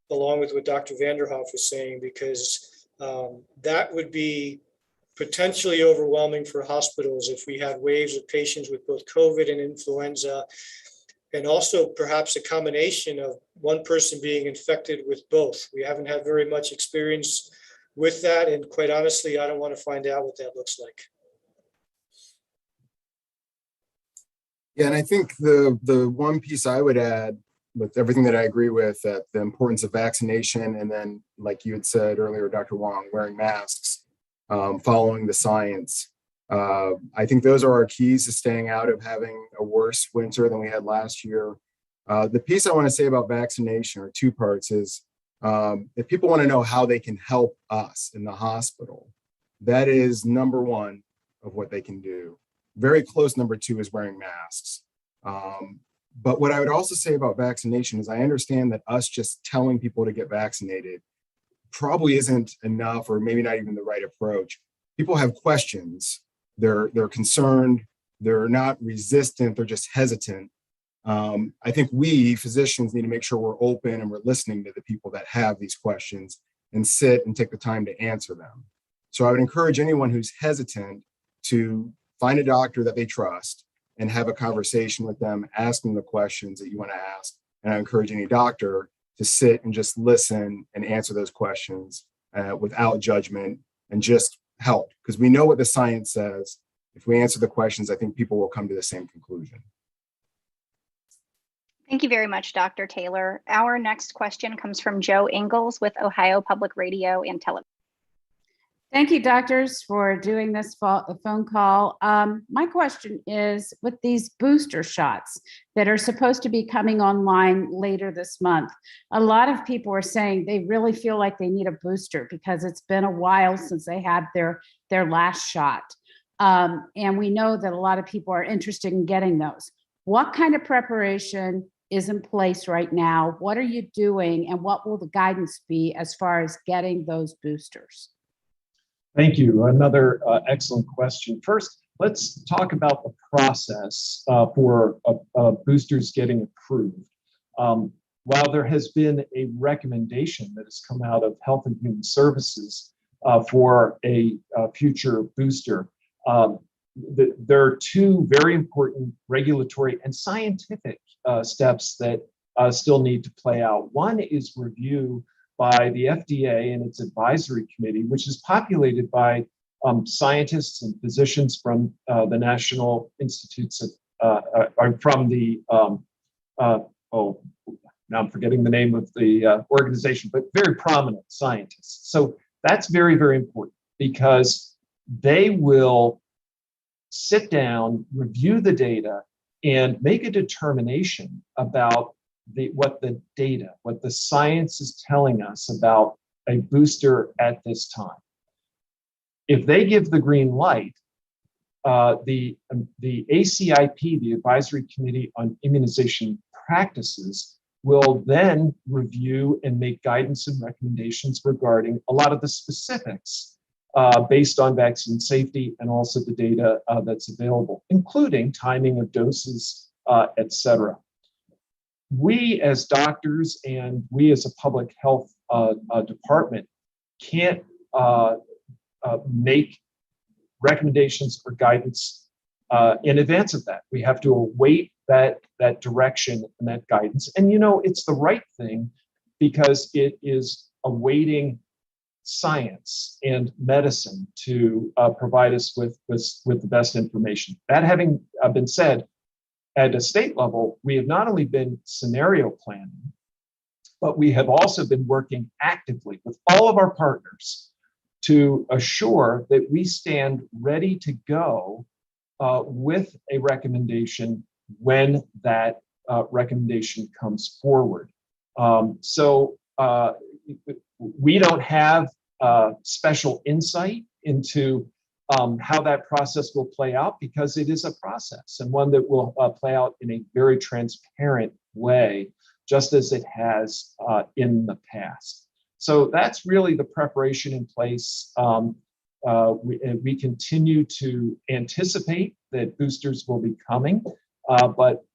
along with what Dr. Vanderhoff was saying, because that would be potentially overwhelming for hospitals if we had waves of patients with both COVID and influenza, and also perhaps a combination of one person being infected with both. We haven't had very much experience with that, and quite honestly, I don't want to find out what that looks like. Yeah, and I think the one piece I would add, with everything that I agree with, that the importance of vaccination, and then, like you had said earlier, Dr. Wong, wearing masks, following the science. I think those are our keys to staying out of having a worse winter than we had last year. The piece I want to say about vaccination, or two parts, is if people want to know how they can help us in the hospital, that is number one of what they can do. Very close number two is wearing masks. But what I would also say about vaccination is I understand that us just telling people to get vaccinated probably isn't enough, or maybe not even the right approach. People have questions. They're concerned. They're not resistant. They're just hesitant. I think we physicians need to make sure we're open and we're listening to the people that have these questions and sit and take the time to answer them. So I would encourage anyone who's hesitant to find a doctor that they trust and have a conversation with them, ask them the questions that you want to ask. And I encourage any doctor to sit and just listen and answer those questions without judgment, and just help, because we know what the science says. If we answer the questions, I think people will come to the same conclusion. Thank you very much, Dr. Taylor. Our next question comes from Joe Ingalls with Ohio Public Radio and Television. Thank you, doctors, for doing this phone call. My question is, with these booster shots that are supposed to be coming online later this month, a lot of people are saying they really feel like they need a booster because it's been a while since they had their last shot. And we know that a lot of people are interested in getting those. What kind of preparation is in place right now? What are you doing, and what will the guidance be as far as getting those boosters? Thank you. Another excellent question. First, let's talk about the process for boosters getting approved. While there has been a recommendation that has come out of Health and Human Services for a future booster, there are two very important regulatory and scientific steps that still need to play out. One is review by the FDA and its advisory committee, which is populated by scientists and physicians from the National Institutes of, from the, now I'm forgetting the name of the organization, but very prominent scientists. So that's very, very important, because they will sit down, review the data, and make a determination about what the science is telling us about a booster at this time. If they give the green light, the ACIP, the Advisory Committee on Immunization Practices, will then review and make guidance and recommendations regarding a lot of the specifics based on vaccine safety and also the data that's available, including timing of doses, et cetera. We as doctors and we as a public health department can't make recommendations or guidance in advance of that. We have to await that direction and that guidance. And it's the right thing because it is awaiting science and medicine to provide us with the best information. That having been said, at a state level, we have not only been scenario planning, but we have also been working actively with all of our partners to assure that we stand ready to go with a recommendation when that recommendation comes forward. So we don't have special insight into how that process will play out because it is a process and one that will play out in a very transparent way, just as it has in the past. So that's really the preparation in place. We continue to anticipate that boosters will be coming, but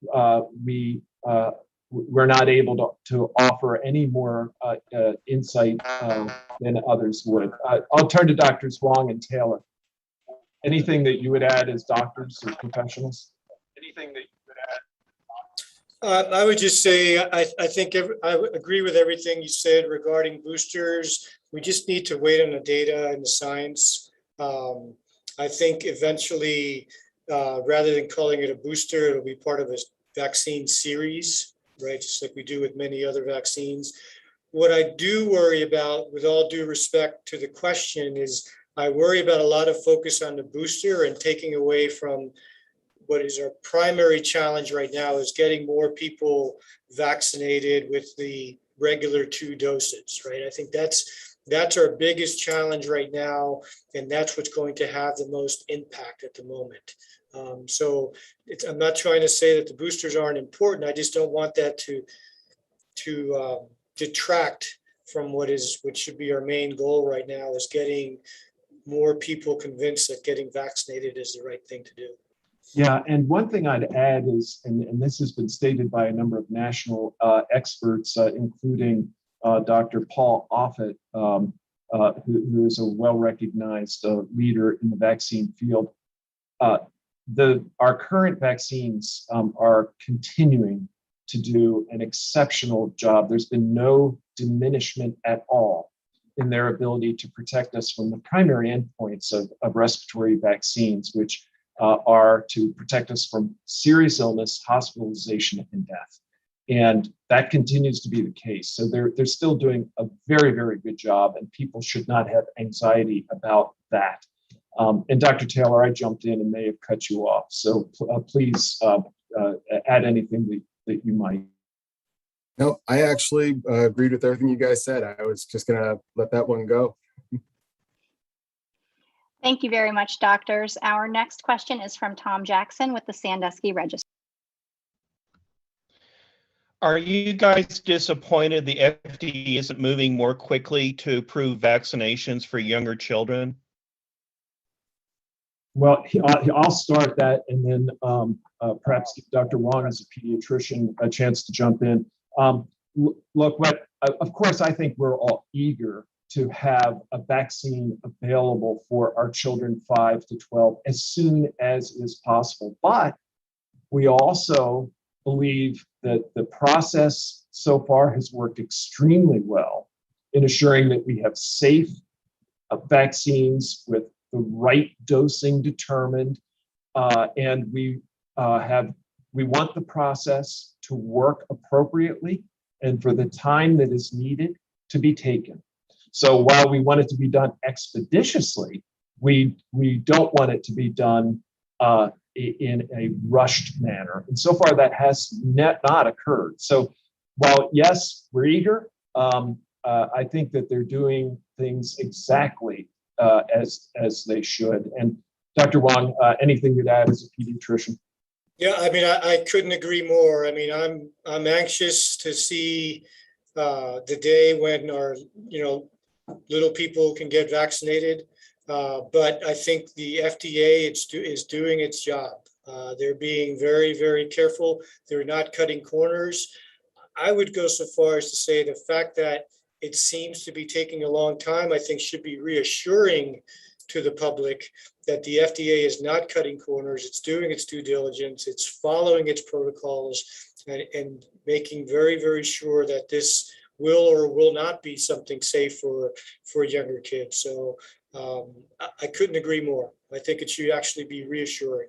we're not able to offer any more insight than others would. I'll turn to Drs. Wong and Taylor. Anything that you would add as doctors or professionals? Anything that you would add? I would just say, I think I agree with everything you said regarding boosters. We just need to wait on the data and the science. I think eventually, rather than calling it a booster, it'll be part of a vaccine series, right? Just like we do with many other vaccines. What I do worry about, with all due respect to the question, is I worry about a lot of focus on the booster and taking away from what is our primary challenge right now is getting more people vaccinated with the regular 2 doses, right? I think that's our biggest challenge right now, and that's what's going to have the most impact at the moment. So I'm not trying to say that the boosters aren't important. I just don't want that to detract from what should be our main goal right now, is getting more people convinced that getting vaccinated is the right thing to do. Yeah, and one thing I'd add is, and this has been stated by a number of national experts, including Dr. Paul Offit, who is a well-recognized leader in the vaccine field. Our current vaccines are continuing to do an exceptional job. There's been no diminishment at all in their ability to protect us from the primary endpoints of respiratory vaccines, which are to protect us from serious illness, hospitalization, and death. And that continues to be the case. So they're still doing a very, very good job, and people should not have anxiety about that. And Dr. Taylor, I jumped in and may have cut you off. So please add anything that you might. No, I actually agreed with everything you guys said. I was just going to let that one go. Thank you very much, doctors. Our next question is from Tom Jackson with the Sandusky Register. Are you guys disappointed the FDA isn't moving more quickly to approve vaccinations for younger children? Well, I'll start that, and then perhaps give Dr. Wong, as a pediatrician, a chance to jump in. Look, of course, I think we're all eager to have a vaccine available for our children 5 to 12 as soon as is possible. But we also believe that the process so far has worked extremely well in assuring that we have safe vaccines with the right dosing determined, and we want the process to work appropriately and for the time that is needed to be taken. So while we want it to be done expeditiously, we don't want it to be done in a rushed manner. And so far, that has not occurred. So while, yes, we're eager, I think that they're doing things exactly as they should. And Dr. Wong, anything you'd add as a pediatrician? Yeah, I mean, I couldn't agree more. I mean, I'm anxious to see the day when our, little people can get vaccinated. But I think the FDA is doing its job. They're being very, very careful. They're not cutting corners. I would go so far as to say the fact that it seems to be taking a long time, I think should be reassuring to the public that the FDA is not cutting corners. It's doing its due diligence. It's following its protocols and making very, very sure that this will or will not be something safe for younger kids. So I couldn't agree more. I think it should actually be reassuring.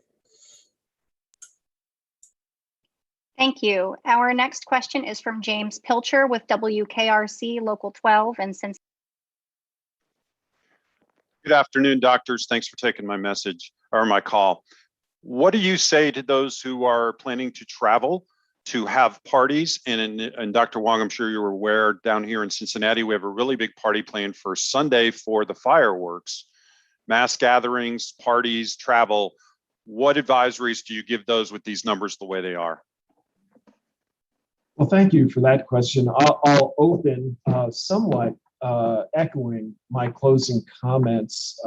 Thank you. Our next question is from James Pilcher with WKRC Local 12 and Cincinnati. Good afternoon, doctors. Thanks for taking my message or my call. What do you say to those who are planning to travel to have parties? And Dr. Wong, I'm sure you're aware, down here in Cincinnati, we have a really big party planned for Sunday for the fireworks. Mass gatherings, parties, travel. What advisories do you give those with these numbers the way they are? Well, thank you for that question. I'll open somewhat echoing my closing comments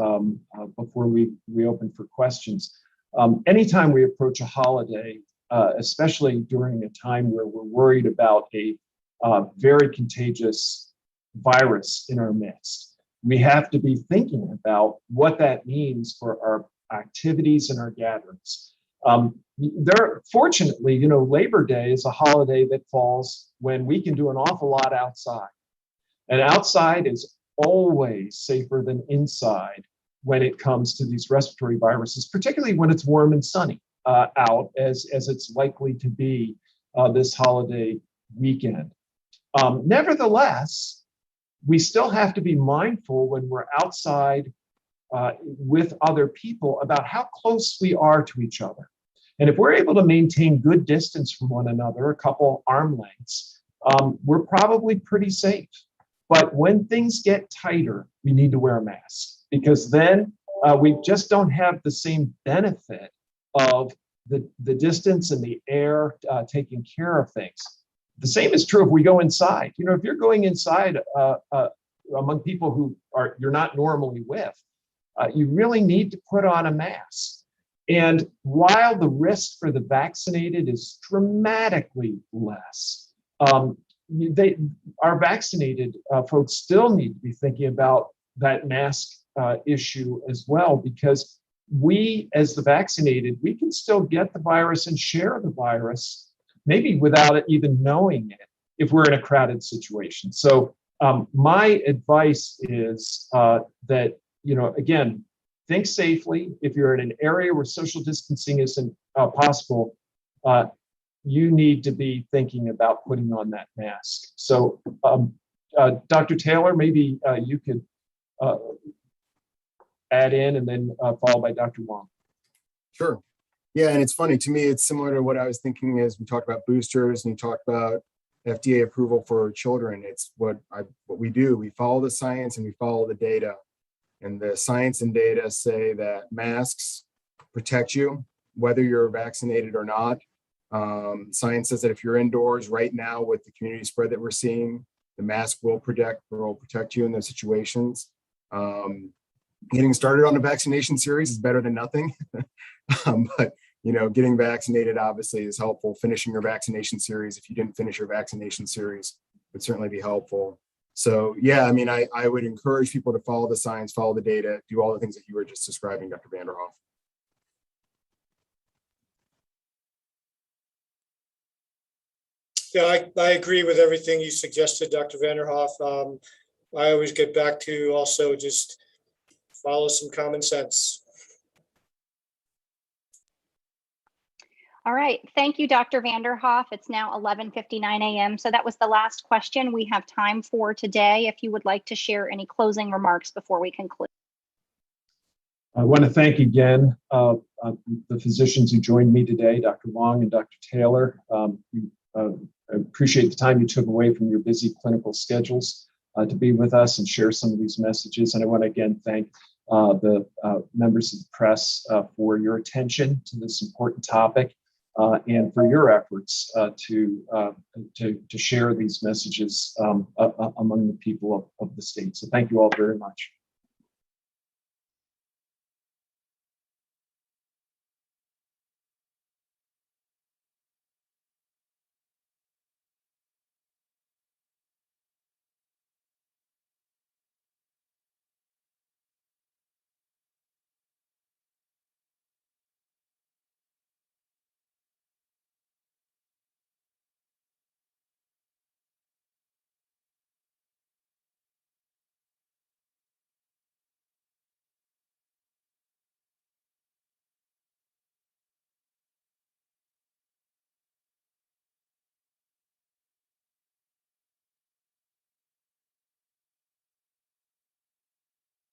before we open for questions. Anytime we approach a holiday, especially during a time where we're worried about a very contagious virus in our midst, we have to be thinking about what that means for our activities and our gatherings. Fortunately, Labor Day is a holiday that falls when we can do an awful lot outside. And outside is always safer than inside when it comes to these respiratory viruses, particularly when it's warm and sunny out, as it's likely to be this holiday weekend. Nevertheless, we still have to be mindful when we're outside with other people about how close we are to each other. And if we're able to maintain good distance from one another, a couple arm lengths, we're probably pretty safe. But when things get tighter, we need to wear a mask, because then we just don't have the same benefit of the distance and the air taking care of things. The same is true if we go inside. If you're going inside among people who you're not normally with, you really need to put on a mask. And while the risk for the vaccinated is dramatically less, our vaccinated folks still need to be thinking about that mask issue as well, because we, as the vaccinated, we can still get the virus and share the virus, maybe without it even knowing it, if we're in a crowded situation. So my advice is that, again, think safely. If you're in an area where social distancing isn't possible, you need to be thinking about putting on that mask. So Dr. Taylor, maybe you could add in and then followed by Dr. Wong. Sure. Yeah, and it's funny, to me, it's similar to what I was thinking as we talked about boosters and talked about FDA approval for children. It's what we do. We follow the science and we follow the data. And the science and data say that masks protect you, whether you're vaccinated or not. Science says that if you're indoors right now with the community spread that we're seeing, the mask will protect you in those situations. Getting started on a vaccination series is better than nothing. But getting vaccinated obviously is helpful. Finishing your vaccination series, if you didn't finish your vaccination series, would certainly be helpful. So yeah, I mean, I would encourage people to follow the science, follow the data, do all the things that you were just describing, Dr. Vanderhoff. Yeah, I agree with everything you suggested, Dr. Vanderhoff. I always get back to also just follow some common sense. All right. Thank you, Dr. Vanderhoff. It's now 11:59 a.m. So that was the last question we have time for today. If you would like to share any closing remarks before we conclude. I want to thank again the physicians who joined me today, Dr. Wong and Dr. Taylor. I appreciate the time you took away from your busy clinical schedules to be with us and share some of these messages. And I want to again thank the members of the press for your attention to this important topic and for your efforts to share these messages among the people of the state. So thank you all very much.